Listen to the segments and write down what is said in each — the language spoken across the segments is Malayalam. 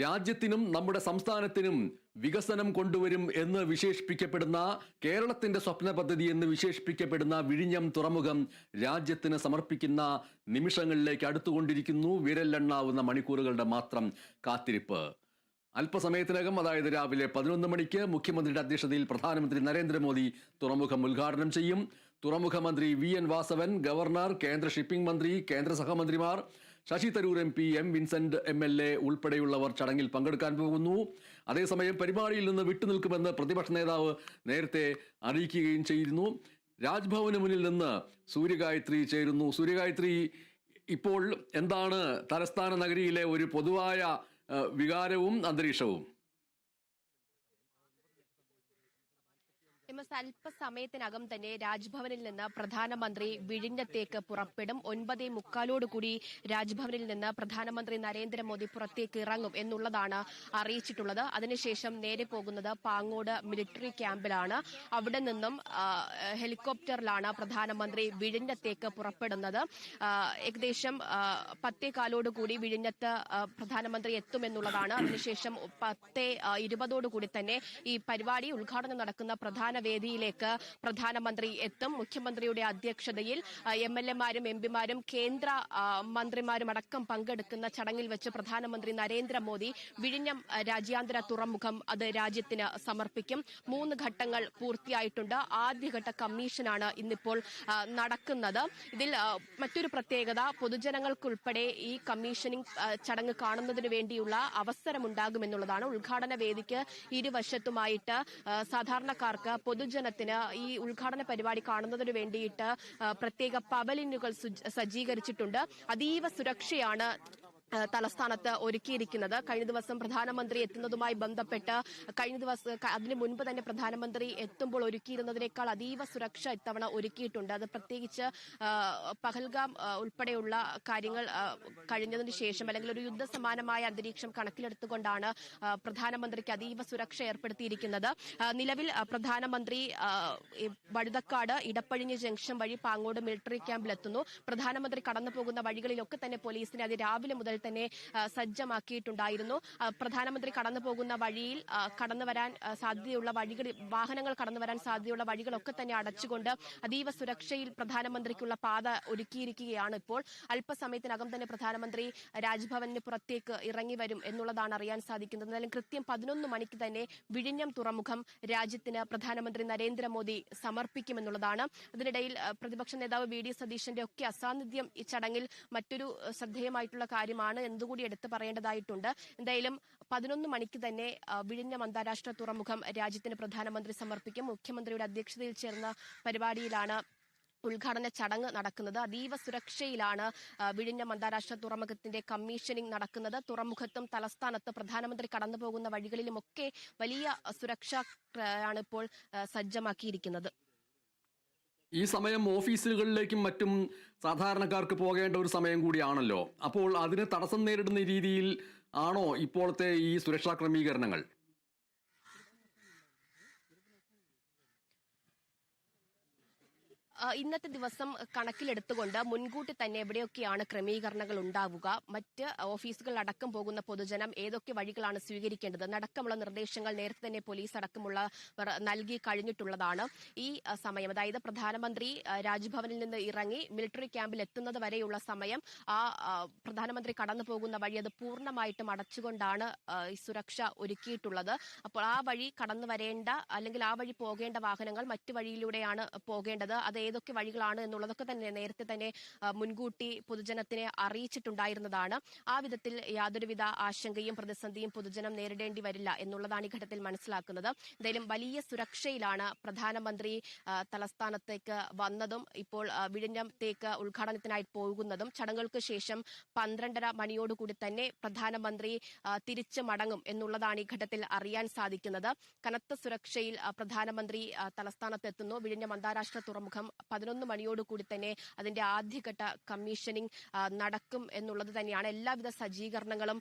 രാജ്യത്തിനും നമ്മുടെ സംസ്ഥാനത്തിനും വികസനം കൊണ്ടുവരും എന്ന് വിശേഷിപ്പിക്കപ്പെടുന്ന കേരളത്തിന്റെ സ്വപ്ന പദ്ധതി എന്ന് വിശേഷിപ്പിക്കപ്പെടുന്ന വിഴിഞ്ഞം തുറമുഖം രാജ്യത്തിന് സമർപ്പിക്കുന്ന നിമിഷങ്ങളിലേക്ക് അടുത്തുകൊണ്ടിരിക്കുന്നു. വിരലെണ്ണാവുന്ന മണിക്കൂറുകളുടെ മാത്രം കാത്തിരിപ്പ്. അല്പസമയത്തിനകം, അതായത് രാവിലെ 11 മണിക്ക് മുഖ്യമന്ത്രിയുടെ അധ്യക്ഷതയിൽ പ്രധാനമന്ത്രി നരേന്ദ്രമോദി തുറമുഖം ഉദ്ഘാടനം ചെയ്യും. തുറമുഖ മന്ത്രി VN വാസവൻ, ഗവർണർ, കേന്ദ്ര ഷിപ്പിംഗ് മന്ത്രി, കേന്ദ്ര സഹമന്ത്രിമാർ, Shashi Tharoor MP, M Vincent MLA ഉൾപ്പെടെയുള്ളവർ ചടങ്ങിൽ പങ്കെടുക്കാൻ പോകുന്നു. അതേസമയം പരിപാടിയിൽ നിന്ന് വിട്ടുനിൽക്കുമെന്ന് പ്രതിപക്ഷ നേതാവ് നേരത്തെ അറിയിക്കുകയും ചെയ്തിരുന്നു. രാജ്ഭവന് മുന്നിൽ നിന്ന് സൂര്യഗായത്രി ചേരുന്നു. സൂര്യഗായത്രി, ഇപ്പോൾ എന്താണ് തലസ്ഥാന നഗരിയിലെ ഒരു പൊതുവായ വികാരവും അന്തരീക്ഷവും? അല്പസമയത്തിനകം തന്നെ രാജ്ഭവനിൽ നിന്ന് പ്രധാനമന്ത്രി വിഴിഞ്ഞത്തേക്ക് പുറപ്പെടും. 9:45 രാജ്ഭവനിൽ നിന്ന് പ്രധാനമന്ത്രി നരേന്ദ്രമോദി പുറത്തേക്ക് ഇറങ്ങും എന്നുള്ളതാണ് അറിയിച്ചിട്ടുള്ളത്. അതിനുശേഷം നേരെ പോകുന്നത് പാങ്ങോട് മിലിറ്ററി ക്യാമ്പിലാണ്. അവിടെ നിന്നും ഹെലികോപ്റ്ററിലാണ് പ്രധാനമന്ത്രി വിഴിഞ്ഞത്തേക്ക് പുറപ്പെടുന്നത്. ഏകദേശം 10:15 വിഴിഞ്ഞത്ത് പ്രധാനമന്ത്രി എത്തുമെന്നുള്ളതാണ്. അതിനുശേഷം 10:20 തന്നെ ഈ പരിപാടി ഉദ്ഘാടനം നടക്കുന്ന പ്രധാന വേദിയിലേക്ക് പ്രധാനമന്ത്രി എത്തും. മുഖ്യമന്ത്രിയുടെ അധ്യക്ഷതയിൽ MLA-മാരും MP-മാരും കേന്ദ്ര മന്ത്രിമാരും അടക്കം പങ്കെടുക്കുന്ന ചടങ്ങിൽ വെച്ച് പ്രധാനമന്ത്രി നരേന്ദ്രമോദി വിഴിഞ്ഞം രാജ്യാന്തര തുറമുഖം അത് രാജ്യത്തിന് സമർപ്പിക്കും. 3 ഘട്ടങ്ങൾ പൂർത്തിയായിട്ടുണ്ട്. ആദ്യഘട്ട കമ്മീഷനാണ് ഇന്നിപ്പോൾ നടക്കുന്നത്. ഇതിൽ മറ്റൊരു പ്രത്യേകത, പൊതുജനങ്ങൾക്കുൾപ്പെടെ ഈ കമ്മീഷനിങ് ചടങ്ങ് കാണുന്നതിന് വേണ്ടിയുള്ള അവസരമുണ്ടാകുമെന്നുള്ളതാണ്. ഉദ്ഘാടന വേദിക്ക് ഇരുവശത്തുമായിട്ട് സാധാരണക്കാർക്ക്, പൊതുജനത്തിന് ഈ ഉദ്ഘാടന പരിപാടി കാണുന്നതിന് വേണ്ടിയിട്ട് പ്രത്യേക പവലിനുകൾ സജ്ജീകരിച്ചിട്ടുണ്ട്. അതീവ സുരക്ഷയാണ് തലസ്ഥാനത്ത് ഒരുക്കിയിരിക്കുന്നത്. കഴിഞ്ഞ ദിവസം പ്രധാനമന്ത്രി എത്തുന്നതുമായി ബന്ധപ്പെട്ട് അതിനു മുൻപ് തന്നെ പ്രധാനമന്ത്രി എത്തുമ്പോൾ ഒരുക്കിയിരുന്നതിനേക്കാൾ അതീവ സുരക്ഷ ഇത്തവണ ഒരുക്കിയിട്ടുണ്ട്. അത് പ്രത്യേകിച്ച് പഹൽഗാം ഉൾപ്പെടെയുള്ള കാര്യങ്ങൾ കഴിഞ്ഞതിന് ശേഷം, അല്ലെങ്കിൽ ഒരു യുദ്ധസമാനമായ അന്തരീക്ഷം കണക്കിലെടുത്തുകൊണ്ടാണ് പ്രധാനമന്ത്രിക്ക് അതീവ സുരക്ഷ ഏർപ്പെടുത്തിയിരിക്കുന്നത്. നിലവിൽ പ്രധാനമന്ത്രി വഴുതക്കാട് ഇടപ്പഴിഞ്ഞ് ജംഗ്ഷൻ വഴി പാങ്ങോട് മിലിറ്ററി ക്യാമ്പിലെത്തുന്നു. പ്രധാനമന്ത്രി കടന്നു പോകുന്ന വഴികളിലൊക്കെ തന്നെ പോലീസിനെ അത് രാവിലെ മുതൽ തന്നെ സജ്ജമാക്കിയിട്ടുണ്ടായിരുന്നു. പ്രധാനമന്ത്രി കടന്നു പോകുന്ന വഴിയിൽ കടന്നു വരാൻ സാധ്യതയുള്ള വാഹനങ്ങൾ കടന്നു വരാൻ സാധ്യതയുള്ള വഴികളൊക്കെ തന്നെ അടച്ചുകൊണ്ട് അതീവ സുരക്ഷയിൽ പ്രധാനമന്ത്രിക്കുള്ള പാത ഒരുക്കിയിരിക്കുകയാണ്. ഇപ്പോൾ അല്പസമയത്തിനകം തന്നെ പ്രധാനമന്ത്രി രാജ്ഭവനിന് പുറത്തേക്ക് ഇറങ്ങി വരും എന്നുള്ളതാണ് അറിയാൻ സാധിക്കുന്നത്. എന്നാലും കൃത്യം 11 മണിക്ക് തന്നെ വിഴിഞ്ഞം തുറമുഖം രാജ്യത്തിന് പ്രധാനമന്ത്രി നരേന്ദ്രമോദി സമർപ്പിക്കുമെന്നുള്ളതാണ്. അതിനിടയിൽ പ്രതിപക്ഷ നേതാവ് VD സതീശന്റെ ഒക്കെ അസാന്നിധ്യം ഈ ചടങ്ങിൽ മറ്റൊരു ശ്രദ്ധേയമായിട്ടുള്ള കാര്യമാണ്. എന്തുകൂടി എടുത്തു പറയേണ്ടതായിട്ടുണ്ട്. എന്തായാലും 11 മണിക്ക് തന്നെ വിഴിഞ്ഞം അന്താരാഷ്ട്ര തുറമുഖം രാജ്യത്തിന് പ്രധാനമന്ത്രി സമർപ്പിക്കും. മുഖ്യമന്ത്രിയുടെ അധ്യക്ഷതയിൽ ചേർന്ന പരിപാടിയിലാണ് ഉദ്ഘാടന ചടങ്ങ് നടക്കുന്നത്. അതീവ സുരക്ഷയിലാണ് വിഴിഞ്ഞം അന്താരാഷ്ട്ര തുറമുഖത്തിന്റെ കമ്മീഷനിങ് നടക്കുന്നത്. തുറമുഖത്തും തലസ്ഥാനത്ത് പ്രധാനമന്ത്രി കടന്നു പോകുന്ന വഴികളിലുമൊക്കെ വലിയ സുരക്ഷയാണ് ഇപ്പോൾ സജ്ജമാക്കിയിരിക്കുന്നത്. ഈ സമയം ഓഫീസുകളിലേക്കും മറ്റും സാധാരണക്കാർക്ക് പോകേണ്ട ഒരു സമയം കൂടിയാണല്ലോ. അപ്പോൾ അതിന് തടസ്സം നേരിടുന്ന രീതിയിൽ ആണോ ഇപ്പോഴത്തെ ഈ സുരക്ഷാ ക്രമീകരണങ്ങൾ? ഇന്നത്തെ ദിവസം കണക്കിലെടുത്തുകൊണ്ട് മുൻകൂട്ടി തന്നെ എവിടെയൊക്കെയാണ് ക്രമീകരണങ്ങൾ ഉണ്ടാവുക, മറ്റ് ഓഫീസുകളിലടക്കം പോകുന്ന പൊതുജനം ഏതൊക്കെ വഴികളാണ് സ്വീകരിക്കേണ്ടത് എന്നടക്കമുള്ള നിർദ്ദേശങ്ങൾ നേരത്തെ തന്നെ പോലീസ് അടക്കമുള്ളവർ നൽകി കഴിഞ്ഞിട്ടുള്ളതാണ്. ഈ സമയം, അതായത് പ്രധാനമന്ത്രി രാജ്ഭവനിൽ നിന്ന് ഇറങ്ങി മിലിറ്ററി ക്യാമ്പിൽ എത്തുന്നത് വരെയുള്ള സമയം പ്രധാനമന്ത്രി കടന്നു പോകുന്ന വഴി അത് പൂർണ്ണമായിട്ടും അടച്ചുകൊണ്ടാണ് ഈ സുരക്ഷ ഒരുക്കിയിട്ടുള്ളത്. അപ്പോൾ ആ വഴി കടന്നു വരേണ്ട, അല്ലെങ്കിൽ ആ വഴി പോകേണ്ട വാഹനങ്ങൾ മറ്റു വഴിയിലൂടെയാണ് പോകേണ്ടത്. അത് ഏതൊക്കെ വഴികളാണ് എന്നുള്ളതൊക്കെ തന്നെ നേരത്തെ തന്നെ മുൻകൂട്ടി പൊതുജനത്തിനെ അറിയിച്ചിട്ടുണ്ടായിരുന്നതാണ്. ആ വിധത്തിൽ യാതൊരുവിധ ആശങ്കയും പ്രതിസന്ധിയും പൊതുജനം നേരിടേണ്ടി വരില്ല എന്നുള്ളതാണ് ഈ ഘട്ടത്തിൽ മനസ്സിലാക്കുന്നത്. എന്തായാലും വലിയ സുരക്ഷയിലാണ് പ്രധാനമന്ത്രി തലസ്ഥാനത്തേക്ക് വന്നതും ഇപ്പോൾ വിഴിഞ്ഞത്തേക്ക് ഉദ്ഘാടനത്തിനായി പോകുന്നതും. ചടങ്ങുകൾക്ക് ശേഷം 12:30 മണിയോടുകൂടി തന്നെ പ്രധാനമന്ത്രി തിരിച്ചു മടങ്ങും എന്നുള്ളതാണ് ഈ ഘട്ടത്തിൽ അറിയാൻ സാധിക്കുന്നത്. കനത്ത സുരക്ഷയിൽ പ്രധാനമന്ത്രി തലസ്ഥാനത്തെത്തുന്നു. വിഴിഞ്ഞം അന്താരാഷ്ട്ര തുറമുഖം 11 മണിയോടുകൂടി തന്നെ അതിന്റെ ആദ്യഘട്ട കമ്മീഷനിങ് നടക്കും എന്നുള്ളത് തന്നെയാണ്. എല്ലാവിധ സജ്ജീകരണങ്ങളും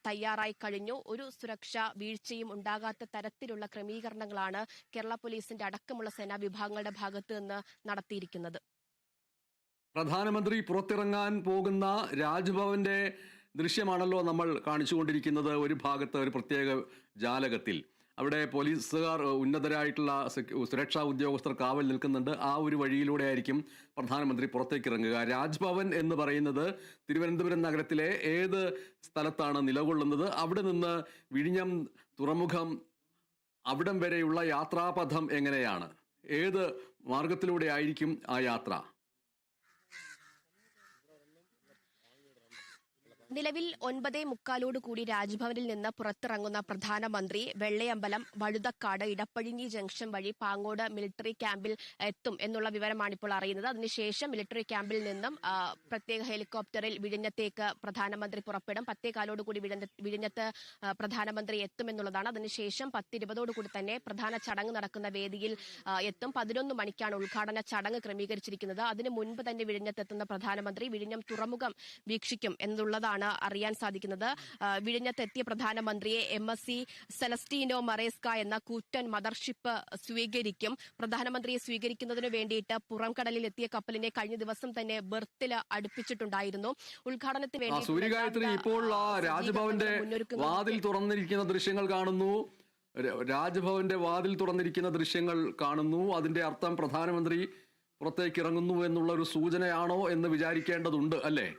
തയ്യാറായി കഴിഞ്ഞു. ഒരു സുരക്ഷാ വീഴ്ചയും ഉണ്ടാകാത്ത തരത്തിലുള്ള ക്രമീകരണങ്ങളാണ് കേരള പോലീസിന്റെ അടക്കമുള്ള സേനാ വിഭാഗങ്ങളുടെ ഭാഗത്ത് നിന്ന് നടത്തിയിരിക്കുന്നത്. പ്രധാനമന്ത്രി പുറത്തിറങ്ങാൻ പോകുന്ന രാജ്ഭവന്റെ ദൃശ്യമാണല്ലോ നമ്മൾ കാണിച്ചുകൊണ്ടിരിക്കുന്നത്. ഒരു ഭാഗത്ത് ഒരു പ്രത്യേക ജാലകത്തിൽ അവിടെ പോലീസുകാർ, ഉന്നതരായിട്ടുള്ള സുരക്ഷാ ഉദ്യോഗസ്ഥർ കാവൽ നിൽക്കുന്നുണ്ട്. ആ ഒരു വഴിയിലൂടെ ആയിരിക്കും പ്രധാനമന്ത്രി പുറത്തേക്ക് ഇറങ്ങുക. രാജ്ഭവൻ എന്ന് പറയുന്നത് തിരുവനന്തപുരം നഗരത്തിലെ ഏത് സ്ഥലത്താണ് നിലകൊള്ളുന്നത്? അവിടെ നിന്ന് വിഴിഞ്ഞം തുറമുഖം അവിടം വരെയുള്ള യാത്രാപഥം എങ്ങനെയാണ്? ഏത് മാർഗത്തിലൂടെ ആയിരിക്കും ആ യാത്ര? നിലവിൽ 9:45 കൂടി രാജ്ഭവനിൽ നിന്ന് പുറത്തിറങ്ങുന്ന പ്രധാനമന്ത്രി വെള്ളയമ്പലം, വഴുതക്കാട്, ഇടപ്പഴിഞ്ഞി ജംഗ്ഷൻ വഴി പാങ്ങോട് മിലിറ്ററി ക്യാമ്പിൽ എത്തും എന്നുള്ള വിവരമാണ് ഇപ്പോൾ അറിയുന്നത്. അതിനുശേഷം മിലിറ്ററി ക്യാമ്പിൽ നിന്നും പ്രത്യേക ഹെലികോപ്റ്ററിൽ വിഴിഞ്ഞത്തേക്ക് പ്രധാനമന്ത്രി പുറപ്പെടും. 10:15 കൂടി വിഴിഞ്ഞത്ത് പ്രധാനമന്ത്രി എത്തുമെന്നുള്ളതാണ്. അതിനുശേഷം 10:20 കൂടി തന്നെ പ്രധാന ചടങ്ങ് നടക്കുന്ന വേദിയിൽ എത്തും. 11 മണിക്കാണ് ഉദ്ഘാടന ചടങ്ങ് ക്രമീകരിച്ചിരിക്കുന്നത്. അതിനു മുൻപ് തന്നെ വിഴിഞ്ഞത്തെത്തുന്ന പ്രധാനമന്ത്രി വിഴിഞ്ഞം തുറമുഖം വീക്ഷിക്കും എന്നുള്ളതാണ് അറിയാൻ സാധിക്കുന്നത്. വിഴിഞ്ഞത്തെത്തിയ പ്രധാനമന്ത്രിയെ MSC സെലസ്റ്റീനോ മറേസ്ക എന്ന കൂറ്റൻ മദർഷിപ്പ് സ്വീകരിക്കും. പ്രധാനമന്ത്രിയെ സ്വീകരിക്കുന്നതിന് വേണ്ടിയിട്ട് പുറംകടലിൽ എത്തിയ കപ്പലിനെ കഴിഞ്ഞ ദിവസം തന്നെ ബെർത്തിൽ അടുപ്പിച്ചിട്ടുണ്ടായിരുന്നു. ഉദ്ഘാടനത്തിന് വേണ്ടി സൂര്യഗായത്രി, ഇപ്പോൾ രാജ്ഭവന്റെ വാതിൽ തുറന്നിരിക്കുന്ന ദൃശ്യങ്ങൾ കാണുന്നു. രാജ്ഭവന്റെ വാതിൽ തുറന്നിരിക്കുന്ന ദൃശ്യങ്ങൾ കാണുന്നു. അതിന്റെ അർത്ഥം പ്രധാനമന്ത്രി പുറത്തേക്ക് ഇറങ്ങുന്നു എന്നുള്ള ഒരു സൂചനയാണോ എന്ന് വിചാരിക്കേണ്ടതുണ്ട്, അല്ലേ?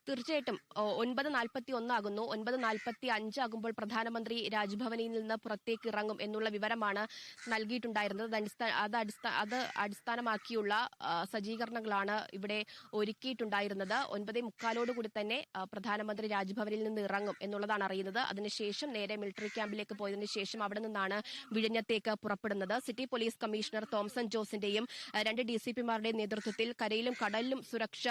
തീർച്ചയായിട്ടും 9:41 ആകുന്നു. 9:45 ആകുമ്പോൾ പ്രധാനമന്ത്രി രാജ്ഭവനിൽ നിന്ന് പുറത്തേക്ക് ഇറങ്ങും എന്നുള്ള വിവരമാണ് നൽകിയിട്ടുണ്ടായിരുന്നത്. അത് അടിസ്ഥാനമാക്കിയുള്ള സജ്ജീകരണങ്ങളാണ് ഇവിടെ ഒരുക്കിയിട്ടുണ്ടായിരുന്നത്. 9:45 കൂടി തന്നെ പ്രധാനമന്ത്രി രാജ്ഭവനിൽ നിന്ന് ഇറങ്ങും എന്നുള്ളതാണ് അറിയുന്നത്. അതിനുശേഷം നേരെ മിലിറ്ററി ക്യാമ്പിലേക്ക് പോയതിനു ശേഷം അവിടെ നിന്നാണ് വിഴിഞ്ഞത്തേക്ക് പുറപ്പെടുന്നത്. സിറ്റി പോലീസ് കമ്മീഷണർ തോംസൺ ജോസിന്റെയും 2 DCPമാരുടെയും നേതൃത്വത്തിൽ കരയിലും കടലിലും സുരക്ഷ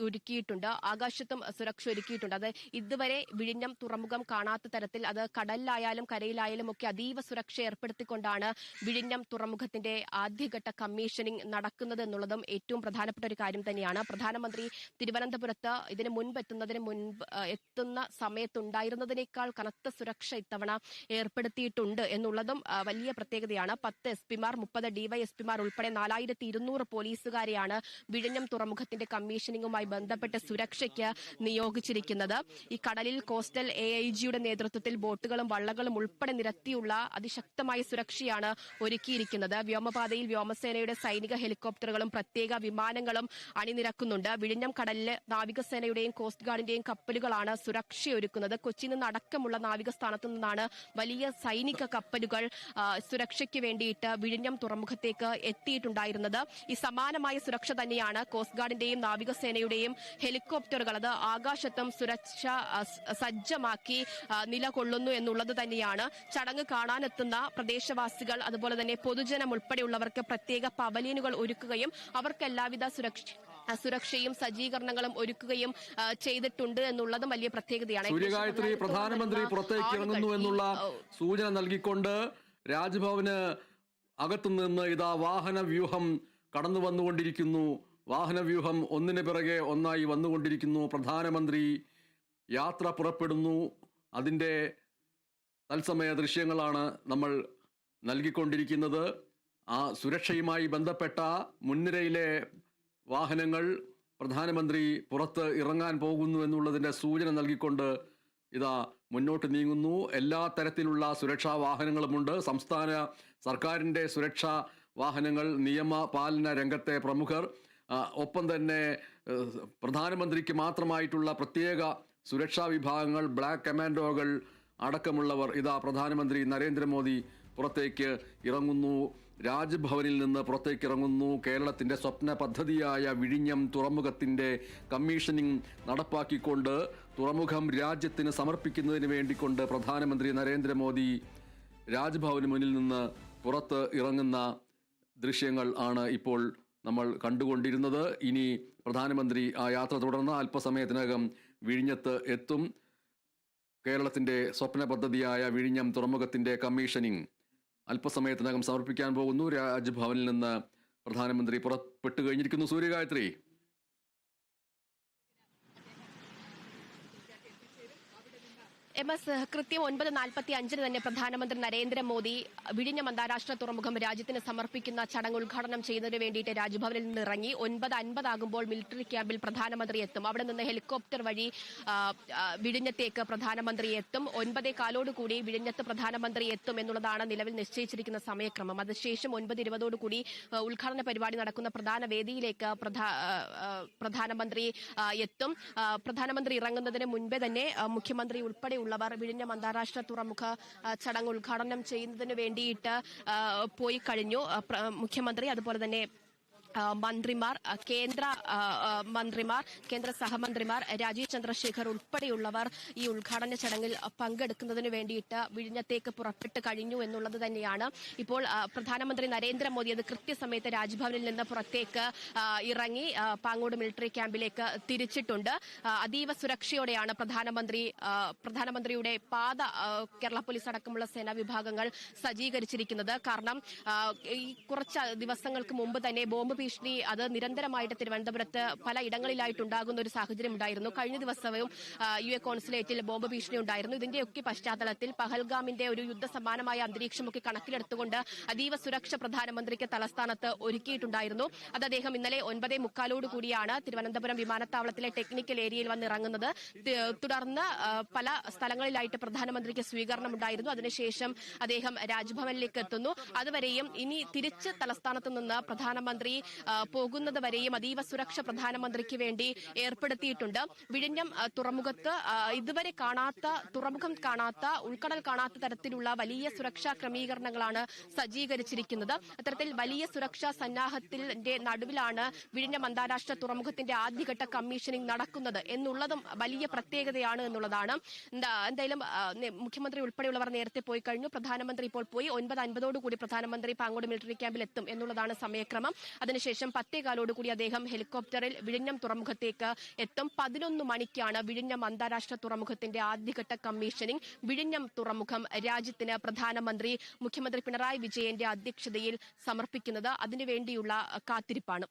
ഒരുക്കിയിട്ടുണ്ട്. ആകാശത്തും സുരക്ഷ ഒരുക്കിയിട്ടുണ്ട്. അത് ഇതുവരെ വിഴിഞ്ഞം തുറമുഖം കാണാത്ത തരത്തിൽ അത് കടലിലായാലും കരയിലായാലും ഒക്കെ അതീവ സുരക്ഷ ഏർപ്പെടുത്തിക്കൊണ്ടാണ് വിഴിഞ്ഞം തുറമുഖത്തിന്റെ ആദ്യഘട്ട കമ്മീഷനിങ് നടക്കുന്നത് എന്നുള്ളതും ഏറ്റവും പ്രധാനപ്പെട്ട ഒരു കാര്യം തന്നെയാണ്. പ്രധാനമന്ത്രി തിരുവനന്തപുരത്ത് ഇതിന് മുൻപ് എത്തുന്ന സമയത്തുണ്ടായിരുന്നതിനേക്കാൾ കനത്ത സുരക്ഷ ഇത്തവണ ഏർപ്പെടുത്തിയിട്ടുണ്ട് എന്നുള്ളതും വലിയ പ്രത്യേകതയാണ്. 10 SP-മാർ, 30 DYSP-മാർ ഉൾപ്പെടെ 4200 പോലീസുകാരെയാണ് വിഴിഞ്ഞം തുറമുഖത്തിന്റെ കമ്മീഷനിങ്ങുമായി ബന്ധപ്പെട്ട് സുരക്ഷയ്ക്ക് നിയോഗിച്ചിരിക്കുന്നത്. ഈ കടലിൽ കോസ്റ്റൽ AIGയുടെ നേതൃത്വത്തിൽ ബോട്ടുകളും വള്ളങ്ങളും ഉൾപ്പെടെ നിരത്തിയുള്ള അതിശക്തമായ സുരക്ഷയാണ് ഒരുക്കിയിരിക്കുന്നത്. വ്യോമപാതയിൽ വ്യോമസേനയുടെ സൈനിക ഹെലികോപ്റ്ററുകളും പ്രത്യേക വിമാനങ്ങളും അണിനിരക്കുന്നുണ്ട്. വിഴിഞ്ഞം കടലിൽ നാവികസേനയുടെയും കോസ്റ്റ് ഗാർഡിന്റെയും കപ്പലുകളാണ് സുരക്ഷയൊരുക്കുന്നത്. കൊച്ചിയിൽ നിന്ന് അടക്കമുള്ള നാവികസ്ഥാനത്തു നിന്നാണ് വലിയ സൈനിക കപ്പലുകൾ സുരക്ഷയ്ക്ക് വേണ്ടിയിട്ട് വിഴിഞ്ഞം തുറമുഖത്തേക്ക് എത്തിയിട്ടുണ്ടായിരുന്നത്. ഈ സമാനമായ സുരക്ഷ തന്നെയാണ് കോസ്റ്റ് ഗാർഡിന്റെയും നാവികസേനയുടെയും ഹെലികോപ്റ്ററുകൾ അത് ആകാശത്തും സുരക്ഷ സജ്ജമാക്കി നിലകൊള്ളുന്നു എന്നുള്ളത് തന്നെയാണ്. ചടങ്ങ് കാണാനെത്തുന്ന പ്രദേശവാസികൾ അതുപോലെ തന്നെ പൊതുജനം ഉൾപ്പെടെയുള്ളവർക്ക് പ്രത്യേക പവലിയനുകൾ ഒരുക്കുകയും അവർക്ക് എല്ലാവിധ സുരക്ഷയും സജ്ജീകരണങ്ങളും ഒരുക്കുകയും ചെയ്തിട്ടുണ്ട് എന്നുള്ളതും വലിയ പ്രത്യേകതയാണ്. സൂര്യഗായത്രി, പ്രധാനമന്ത്രി പുറത്തേക്ക് ഇറങ്ങുന്നു എന്നുള്ള സൂചന നൽകിക്കൊണ്ട് രാജ്ഭവന് അകത്തുനിന്ന് ഇതാ വാഹന വ്യൂഹം കടന്നു വന്നുകൊണ്ടിരിക്കുന്നു. വാഹനവ്യൂഹം ഒന്നിന് പിറകെ ഒന്നായി വന്നുകൊണ്ടിരിക്കുന്നു. പ്രധാനമന്ത്രി യാത്ര പുറപ്പെടുന്നു. അതിൻ്റെ തത്സമയ ദൃശ്യങ്ങളാണ് നമ്മൾ നൽകിക്കൊണ്ടിരിക്കുന്നത്. ആ സുരക്ഷയുമായി ബന്ധപ്പെട്ട മുൻനിരയിലെ വാഹനങ്ങൾ പ്രധാനമന്ത്രി പുറത്ത് ഇറങ്ങാൻ പോകുന്നു എന്നുള്ളതിൻ്റെ സൂചന നൽകിക്കൊണ്ട് ഇതാ മുന്നോട്ട് നീങ്ങുന്നു. എല്ലാ തരത്തിലുള്ള സുരക്ഷാ വാഹനങ്ങളുമുണ്ട്. സംസ്ഥാന സർക്കാരിൻ്റെ സുരക്ഷാ വാഹനങ്ങൾ, നിയമപാലന രംഗത്തെ പ്രമുഖർ, ഒപ്പം തന്നെ പ്രധാനമന്ത്രിക്ക് മാത്രമായിട്ടുള്ള പ്രത്യേക സുരക്ഷാ വിഭാഗങ്ങൾ, ബ്ലാക്ക് കമാൻഡോകൾ അടക്കമുള്ളവർ ഇതാ പ്രധാനമന്ത്രി നരേന്ദ്രമോദി പുറത്തേക്ക് ഇറങ്ങുന്നു. രാജ്ഭവനിൽ നിന്ന് പുറത്തേക്ക് ഇറങ്ങുന്നു. കേരളത്തിൻ്റെ സ്വപ്ന പദ്ധതിയായ വിഴിഞ്ഞം തുറമുഖത്തിൻ്റെ കമ്മീഷനിങ് നടപ്പാക്കിക്കൊണ്ട് തുറമുഖം രാജ്യത്തിന് സമർപ്പിക്കുന്നതിന് വേണ്ടിക്കൊണ്ട് പ്രധാനമന്ത്രി നരേന്ദ്രമോദി രാജ്ഭവന് മുന്നിൽ നിന്ന് പുറത്ത് ഇറങ്ങുന്ന ദൃശ്യങ്ങൾ ആണ് ഇപ്പോൾ നമ്മൾ കണ്ടുകൊണ്ടിരുന്നത്. ഇനി പ്രധാനമന്ത്രി ആ യാത്ര തുടർന്ന് അല്പസമയത്തിനകം വിഴിഞ്ഞത്ത് എത്തും. കേരളത്തിൻ്റെ സ്വപ്ന പദ്ധതിയായ വിഴിഞ്ഞം തുറമുഖത്തിൻ്റെ കമ്മീഷനിങ് അല്പസമയത്തിനകം സമർപ്പിക്കാൻ പോകുന്നു. രാജ്ഭവനിൽ നിന്ന് പ്രധാനമന്ത്രി പുറപ്പെട്ടു കഴിഞ്ഞിരിക്കുന്നു. സൂര്യഗായത്രി. കൃത്യം 9:45 തന്നെ പ്രധാനമന്ത്രി നരേന്ദ്രമോദി വിഴിഞ്ഞം അന്താരാഷ്ട്ര തുറമുഖം രാജ്യത്തിന് സമർപ്പിക്കുന്ന ചടങ്ങ് ഉദ്ഘാടനം ചെയ്യുന്നതിന് വേണ്ടിയിട്ട് രാജ്ഭവനിൽ നിന്ന് ഇറങ്ങി. 9:50 ആകുമ്പോൾ മിലിറ്ററി ക്യാമ്പിൽ പ്രധാനമന്ത്രി എത്തും. അവിടെ നിന്ന് ഹെലികോപ്റ്റർ വഴി വിഴിഞ്ഞത്തേക്ക് പ്രധാനമന്ത്രി എത്തും. 9:15 കൂടി വിഴിഞ്ഞത്ത് പ്രധാനമന്ത്രി എത്തും എന്നുള്ളതാണ് നിലവിൽ നിശ്ചയിച്ചിരിക്കുന്ന സമയക്രമം. അതിനുശേഷം 9:20 കൂടി ഉദ്ഘാടന പരിപാടി നടക്കുന്ന പ്രധാന വേദിയിലേക്ക് പ്രധാനമന്ത്രി എത്തും. പ്രധാനമന്ത്രി ഇറങ്ങുന്നതിന് മുൻപേ തന്നെ മുഖ്യമന്ത്രി ഉൾപ്പെടെയുള്ളവർ വിഴിഞ്ഞം അന്താരാഷ്ട്ര തുറമുഖ ചടങ്ങ് ഉദ്ഘാടനം ചെയ്യുന്നതിന് വേണ്ടിയിട്ട് പോയി കഴിഞ്ഞു. മുഖ്യമന്ത്രി അതുപോലെ തന്നെ മന്ത്രിമാർ, കേന്ദ്ര സഹമന്ത്രിമാർ, രാജീവ് ചന്ദ്രശേഖർ ഉൾപ്പെടെയുള്ളവർ ഈ ഉദ്ഘാടന ചടങ്ങിൽ പങ്കെടുക്കുന്നതിന് വേണ്ടിയിട്ട് വിഴിഞ്ഞത്തേക്ക് പുറപ്പെട്ട് കഴിഞ്ഞു എന്നുള്ളത് തന്നെയാണ്. ഇപ്പോൾ പ്രധാനമന്ത്രി നരേന്ദ്രമോദി അത് കൃത്യസമയത്ത് രാജ്ഭവനിൽ നിന്ന് പുറത്തേക്ക് ഇറങ്ങി പാങ്ങോട് മിലിറ്ററി ക്യാമ്പിലേക്ക് തിരിച്ചിട്ടുണ്ട്. അതീവ സുരക്ഷയോടെയാണ് പ്രധാനമന്ത്രിയുടെ പാത കേരള പോലീസ് അടക്കമുള്ള സേനാ വിഭാഗങ്ങൾ സജ്ജീകരിച്ചിരിക്കുന്നത്. കാരണം ഈ കുറച്ച് ദിവസങ്ങൾക്ക് മുമ്പ് തന്നെ ബോംബ് ഭീഷണി അത് നിരന്തരമായിട്ട് തിരുവനന്തപുരത്ത് പല ഇടങ്ങളിലായിട്ടുണ്ടാകുന്ന ഒരു സാഹചര്യം ഉണ്ടായിരുന്നു. കഴിഞ്ഞ ദിവസവും യു എ കോൺസുലേറ്റിൽ ബോംബ് ഭീഷണി ഉണ്ടായിരുന്നു. ഇതിന്റെയൊക്കെ പശ്ചാത്തലത്തിൽ പഹൽഗാമിന്റെ ഒരു യുദ്ധസമാനമായ അന്തരീക്ഷമൊക്കെ കണക്കിലെടുത്തുകൊണ്ട് അതീവ സുരക്ഷ പ്രധാനമന്ത്രിക്ക് തലസ്ഥാനത്ത് ഒരുക്കിയിട്ടുണ്ടായിരുന്നു. അത് അദ്ദേഹം ഇന്നലെ 9:45 കൂടിയാണ് തിരുവനന്തപുരം വിമാനത്താവളത്തിലെ ടെക്നിക്കൽ ഏരിയയിൽ വന്നിറങ്ങുന്നത്. തുടർന്ന് പല സ്ഥലങ്ങളിലായിട്ട് പ്രധാനമന്ത്രിക്ക് സ്വീകരണം ഉണ്ടായിരുന്നു. അതിനുശേഷം അദ്ദേഹം രാജ്ഭവനിലേക്ക് എത്തുന്നു. അതുവരെയും ഇനി തിരിച്ച് തലസ്ഥാനത്ത് നിന്ന് പ്രധാനമന്ത്രി പോകുന്നത് വരെയും അതീവ സുരക്ഷ പ്രധാനമന്ത്രിക്ക് വേണ്ടി ഏർപ്പെടുത്തിയിട്ടുണ്ട്. വിഴിഞ്ഞം തുറമുഖത്ത് ഇതുവരെ തുറമുഖം കാണാത്ത, ഉൾക്കടൽ കാണാത്ത തരത്തിലുള്ള വലിയ സുരക്ഷാ ക്രമീകരണങ്ങളാണ് സജ്ജീകരിച്ചിരിക്കുന്നത്. അത്തരത്തിൽ വലിയ സുരക്ഷാ സന്നാഹത്തിന്റെ നടുവിലാണ് വിഴിഞ്ഞം അന്താരാഷ്ട്ര തുറമുഖത്തിന്റെ ആദ്യഘട്ട കമ്മീഷനിങ് നടക്കുന്നത് എന്നുള്ളതും വലിയ പ്രത്യേകതയാണ് എന്നുള്ളതാണ്. എന്തായാലും മുഖ്യമന്ത്രി ഉൾപ്പെടെയുള്ളവർ നേരത്തെ പോയി കഴിഞ്ഞു. പ്രധാനമന്ത്രി ഇപ്പോൾ പോയി. 9:50 കൂടി പ്രധാനമന്ത്രി പാങ്ങോട് മിലിറ്ററി ക്യാമ്പിൽ എത്തും എന്നുള്ളതാണ് സമയക്രമം. അതിനുശേഷം 10:15 കൂടി അദ്ദേഹം ഹെലികോപ്റ്ററിൽ വിഴിഞ്ഞം തുറമുഖത്തേക്ക് എത്തും. 11 മണിക്കാണ് വിഴിഞ്ഞം അന്താരാഷ്ട്ര തുറമുഖത്തിന്റെ ആദ്യഘട്ട കമ്മീഷനിങ്. വിഴിഞ്ഞം തുറമുഖം രാജ്യത്തിന് പ്രധാനമന്ത്രി മുഖ്യമന്ത്രി പിണറായി വിജയന്റെ അധ്യക്ഷതയിൽ സമർപ്പിക്കുന്നത്. അതിനുവേണ്ടിയുള്ള കാത്തിരിപ്പാണ്.